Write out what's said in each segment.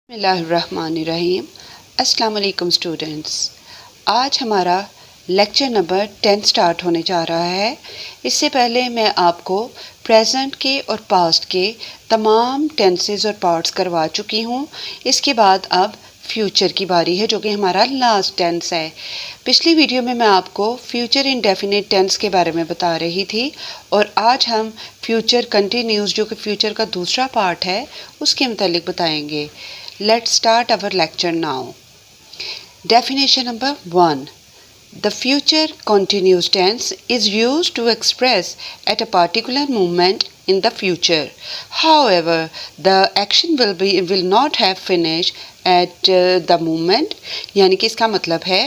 बिस्मिल्लाहिर्रहमानिर्रहीम। अस्सलाम वालेकुम स्टूडेंट्स। आज हमारा लेक्चर नंबर 10 स्टार्ट होने जा रहा है। इससे पहले मैं आपको प्रेजेंट के और पास्ट के तमाम टेंसेस और पार्ट्स करवा चुकी हूँ। इसके बाद अब फ्यूचर की बारी है, जो कि हमारा लास्ट टेंस है। पिछली वीडियो में मैं आपको फ्यूचर इंडेफिनिट टेंस के बारे में बता रही थी और आज हम फ्यूचर कंटिन्यूस, जो कि फ्यूचर का दूसरा पार्ट है, उसके मुतालिक बताएंगे। Let's start our lecture now. Definition number 1. The future continuous tense is used to express at a particular moment in the future. However, the action will not have finished at the moment. यानी कि इसका मतलब है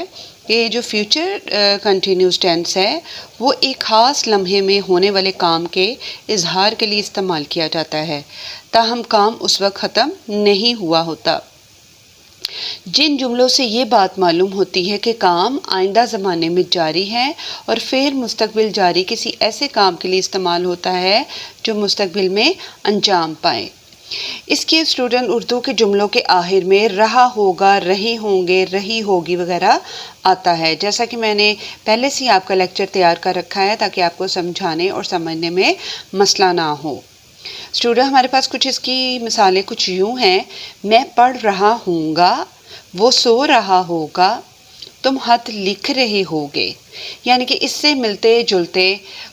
कि जो future continuous tense है वो एक ख़ास लम्हे में होने वाले काम के इजहार के लिए इस्तेमाल किया जाता है, ताहम काम उस वक्त ख़त्म नहीं हुआ होता। जिन जुमलों से ये बात मालूम होती है कि काम आइंदा ज़माने में जारी है और फिर मुस्तकबिल जारी किसी ऐसे काम के लिए इस्तेमाल होता है जो मुस्तकबिल में अंजाम पाए। इसके स्टूडेंट उर्दू के जुमलों के आखिर में रहा होगा, रहे होंगे, रही होगी वगैरह आता है। जैसा कि मैंने पहले से ही आपका लेक्चर तैयार कर रखा है ताकि आपको समझाने और समझने में मसला ना हो। स्टूडेंट, हमारे पास कुछ इसकी मिसालें कुछ यूँ हैं। मैं पढ़ रहा हूँगा, वो सो रहा होगा, तुम खत लिख रहे होगे। यानी कि इससे मिलते जुलते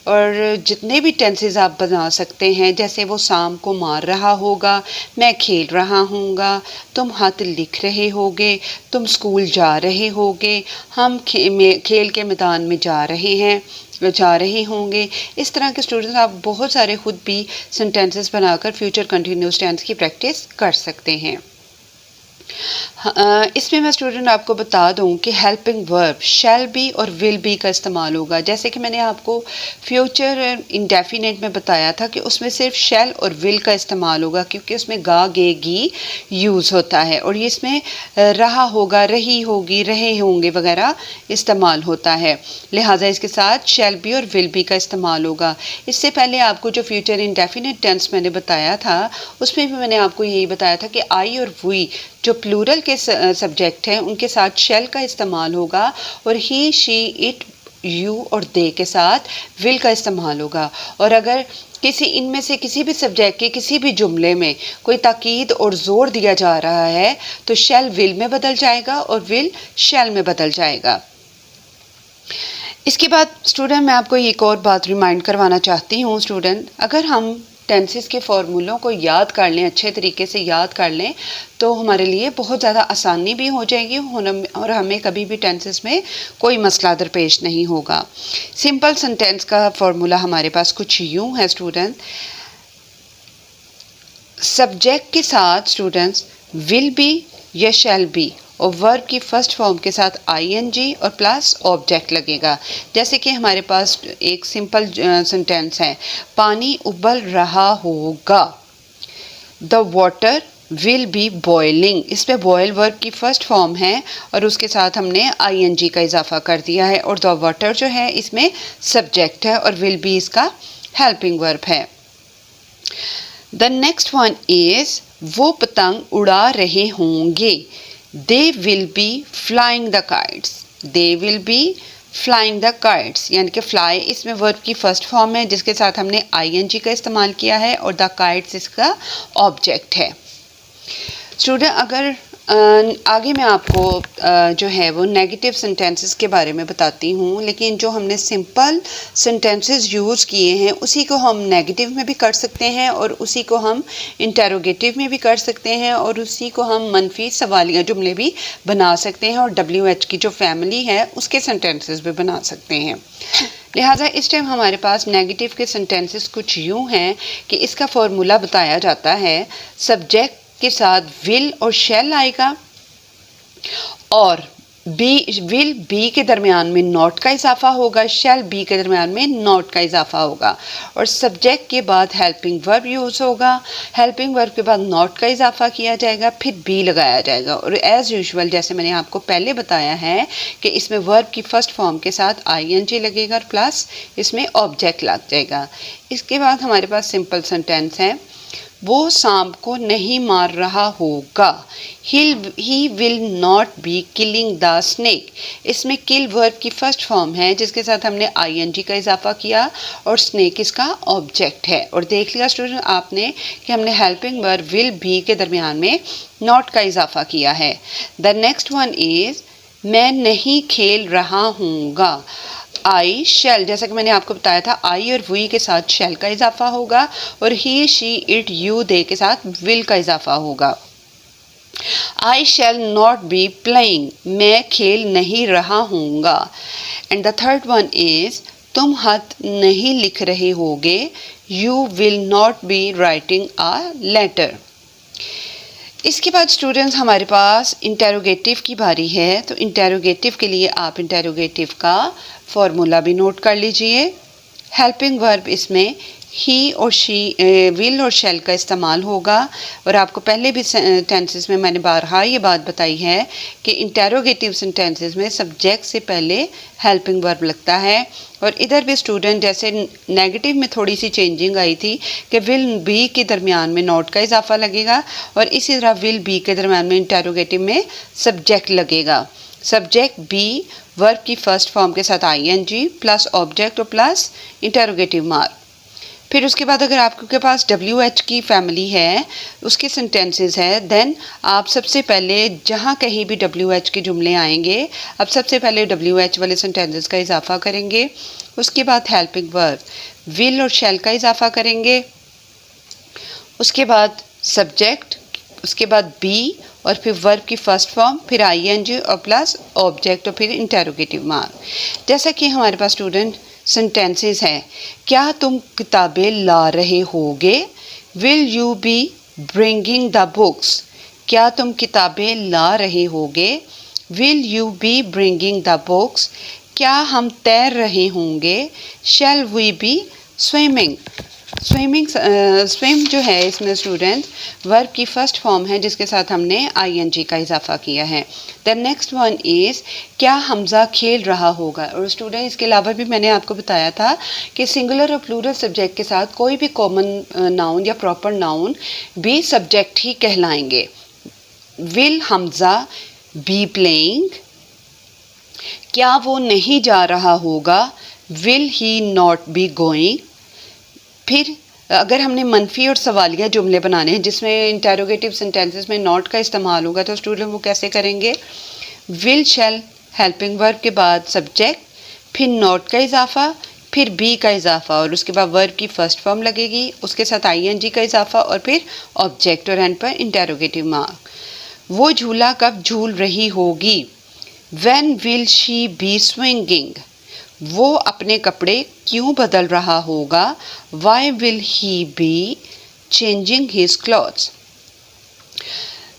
और जितने भी टेंसेस आप बना सकते हैं, जैसे वो शाम को मार रहा होगा, मैं खेल रहा हूँगा, तुम खत लिख रहे होगे, तुम स्कूल जा रहे होगे, हम खेल के मैदान में जा रहे होंगे। इस तरह के स्टूडेंट्स आप बहुत सारे खुद भी सेंटेंसेस बनाकर फ्यूचर कंटिन्यूस टेंस की प्रैक्टिस कर सकते हैं। इसमें मैं स्टूडेंट आपको बता दूं कि हेल्पिंग वर्ब शैल बी और विल बी का इस्तेमाल होगा। जैसे कि मैंने आपको फ्यूचर इंडेफिनिट में बताया था कि उसमें सिर्फ शैल और विल का इस्तेमाल होगा, क्योंकि उसमें गा गे गी यूज़ होता है और ये इसमें रहा होगा, रही होगी, रहे होंगे वगैरह इस्तेमाल होता है। लिहाजा इसके साथ शैल बी और विल बी का इस्तेमाल होगा। इससे पहले आपको जो फ्यूचर इंडेफिनिट टेंस मैंने बताया था उसमें भी मैंने आपको यही बताया था कि आई और वी जो प्लूरल के सब्जेक्ट हैं उनके साथ शैल का इस्तेमाल होगा और ही, शी, इट, यू और दे के साथ विल का इस्तेमाल होगा। और अगर इनमें से किसी भी सब्जेक्ट के किसी भी जुमले में कोई ताकीद और ज़ोर दिया जा रहा है तो शैल विल में बदल जाएगा और विल शैल में बदल जाएगा। इसके बाद स्टूडेंट मैं आपको एक और बात रिमाइंड करवाना चाहती हूँ। स्टूडेंट, अगर हम टेंसेस के फार्मूलों को याद कर लें, अच्छे तरीके से याद कर लें, तो हमारे लिए बहुत ज़्यादा आसानी भी हो जाएगी और हमें कभी भी टेंसेस में कोई मसला दरपेश नहीं होगा। सिंपल सेंटेंस का फार्मूला हमारे पास कुछ यूँ है स्टूडेंट। सब्जेक्ट के साथ स्टूडेंट्स विल बी या शैल बी और वर्ब की फर्स्ट फॉर्म के साथ आईएनजी और प्लस ऑब्जेक्ट लगेगा। जैसे कि हमारे पास एक सिंपल सेंटेंस है, पानी उबल रहा होगा, the water will be boiling. इस पे बॉयल वर्ब की फर्स्ट फॉर्म है और उसके साथ हमने आईएनजी का इजाफा कर दिया है और द वाटर जो है इसमें सब्जेक्ट है और विल बी इसका हेल्पिंग वर्ब है। द नेक्स्ट वन इज वो पतंग उड़ा रहे होंगे, They will be flying the kites. They will be flying the kites. यानी कि fly इसमें वर्ब की फर्स्ट फॉर्म है जिसके साथ हमने ing का इस्तेमाल किया है और the kites इसका ऑब्जेक्ट है। स्टूडेंट, अगर आगे मैं आपको जो है वो नेगेटिव सेंटेंसेस के बारे में बताती हूँ, लेकिन जो हमने सिंपल सेंटेंसेस यूज़ किए हैं उसी को हम नेगेटिव में भी कर सकते हैं और उसी को हम इंटरोगेटिव में भी कर सकते हैं और उसी को हम मनफी सवालिया जुमले भी बना सकते हैं और WH की जो फैमिली है उसके सेंटेंसेस भी बना सकते हैं। लिहाजा इस टाइम हमारे पास नेगेटिव के सेंटेंसेस कुछ यूँ हैं कि इसका फॉर्मूला बताया जाता है, सब्जेक्ट के साथ विल और शैल आएगा और विल बी के दरमियान में नॉट का इजाफा होगा, शैल बी के दरमियान में नॉट का इजाफा होगा और सब्जेक्ट के बाद हेल्पिंग वर्ब यूज़ होगा, हेल्पिंग वर्ब के बाद नॉट का इजाफा किया जाएगा, फिर बी लगाया जाएगा और एज़ यूजुअल जैसे मैंने आपको पहले बताया है कि इसमें वर्ब की फर्स्ट फॉर्म के साथ आईएनजी लगेगा और प्लस इसमें ऑब्जेक्ट लग जाएगा। इसके बाद हमारे पास सिंपल सेंटेंस है, वो सांप को नहीं मार रहा होगा। He will not B killing the snake. इसमें किल वर्ब की फर्स्ट फॉर्म है जिसके साथ हमने ing का इजाफा किया और स्नेक इसका ऑब्जेक्ट है। और देख लिया स्टूडेंट आपने कि हमने हेल्पिंग वर्ब विल बी के दरमियान में नॉट का इजाफा किया है। द नेक्स्ट वन इज मैं नहीं खेल रहा हूँगा। आई शेल, जैसा कि मैंने आपको बताया था आई और वी के साथ शेल का इजाफा होगा और he she it you they के साथ विल का इजाफा होगा। I shall not be playing, मैं खेल नहीं रहा हूँगा। And the third one is तुम खत नहीं लिख रहे होगे। You will not be writing a letter. इसके बाद स्टूडेंट्स हमारे पास इंटेरोगेटिव की बारी है। तो इंटेरोगेटिव के लिए आप इंटेरोगेटिव का फॉर्मूला भी नोट कर लीजिए। हेल्पिंग वर्ब इसमें ही और शी विल और शेल का इस्तेमाल होगा। और आपको पहले भी टेंसेस में मैंने बारहा ये बात बताई है कि इंटेरोगेटिव सेंटेंसेस में सब्जेक्ट से पहले हेल्पिंग वर्ब लगता है। और इधर भी स्टूडेंट जैसे नेगेटिव में थोड़ी सी चेंजिंग आई थी कि विल बी के दरमियान में नॉट का इजाफा लगेगा और इसी तरह विल बी के दरमियान में इंटेरोगेटिव में सब्जेक्ट लगेगा। सब्जेक्ट बी वर्ब की फर्स्ट फॉर्म के साथ ing प्लस ऑब्जेक्ट और प्लस इंटेरोगेटिव मार्क। फिर उसके बाद अगर आपके पास WH की फैमिली है उसके सेंटेंसेस है देन आप सबसे पहले जहाँ कहीं भी WH के जुमले आएंगे अब सबसे पहले WH वाले सेंटेंसेस का इजाफा करेंगे। उसके बाद हेल्पिंग वर्ब विल और शेल का इजाफा करेंगे। उसके बाद सब्जेक्ट, उसके बाद बी और फिर वर्ब की फर्स्ट फॉर्म, फिर ing और प्लस ऑब्जेक्ट और फिर इंटेरोगेटिव मार्क। जैसा कि हमारे पास स्टूडेंट सेंटेंसेस हैं, क्या तुम किताबें ला रहे होगे। Will you be bringing the books, क्या तुम किताबें ला रहे होगे। Will you be bringing the books, क्या हम तैर रहे होंगे। Shall we be swimming. Swim जो है इसमें स्टूडेंट वर्ब की फर्स्ट फॉर्म है जिसके साथ हमने ing का इजाफा किया है। द नेक्स्ट वन इज़ क्या हमज़ा खेल रहा होगा। और स्टूडेंट इसके अलावा भी मैंने आपको बताया था कि सिंगुलर और प्लूरल सब्जेक्ट के साथ कोई भी कॉमन नाउन या प्रॉपर नाउन भी सब्जेक्ट ही कहलाएंगे। विल हमज़ा बी प्लेइंग, क्या वो नहीं जा रहा होगा। Will he not be going. फिर अगर हमने मनफी और सवालिया जुमले बनाने हैं जिसमें इंटेरोगेटिव सेंटेंसेस में नॉट का इस्तेमाल होगा तो स्टूडेंट वो कैसे करेंगे। विल शेल हेल्पिंग वर्ब के बाद सब्जेक्ट, फिर नॉट का इजाफा, फिर बी का इजाफा और उसके बाद वर्ब की फर्स्ट फॉर्म लगेगी, उसके साथ ing का इजाफा और फिर ऑब्जेक्ट और एंड पर इंटेरोगेटिव मार्क। वो झूला कब झूल रही होगी। When will she be swinging, वो अपने कपड़े क्यों बदल रहा होगा। Why will he be changing his clothes.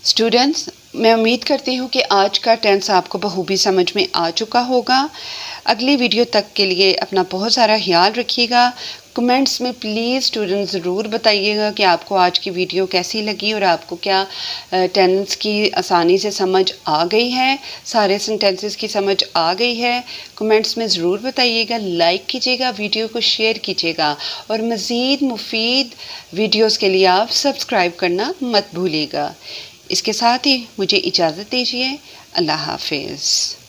Students मैं उम्मीद करती हूँ कि आज का टेंस आपको बखूबी समझ में आ चुका होगा। अगली वीडियो तक के लिए अपना बहुत सारा ख्याल रखिएगा। कमेंट्स में प्लीज़ स्टूडेंट ज़रूर बताइएगा कि आपको आज की वीडियो कैसी लगी और आपको क्या टेंस की आसानी से समझ आ गई है, सारे सेंटेंसेस की समझ आ गई है। कमेंट्स में ज़रूर बताइएगा, लाइक कीजिएगा, वीडियो को शेयर कीजिएगा और मज़ीद मुफीद वीडियोस के लिए आप सब्सक्राइब करना मत भूलिएगा। इसके साथ ही मुझे इजाज़त दीजिए। अल्लाह हाफिज़।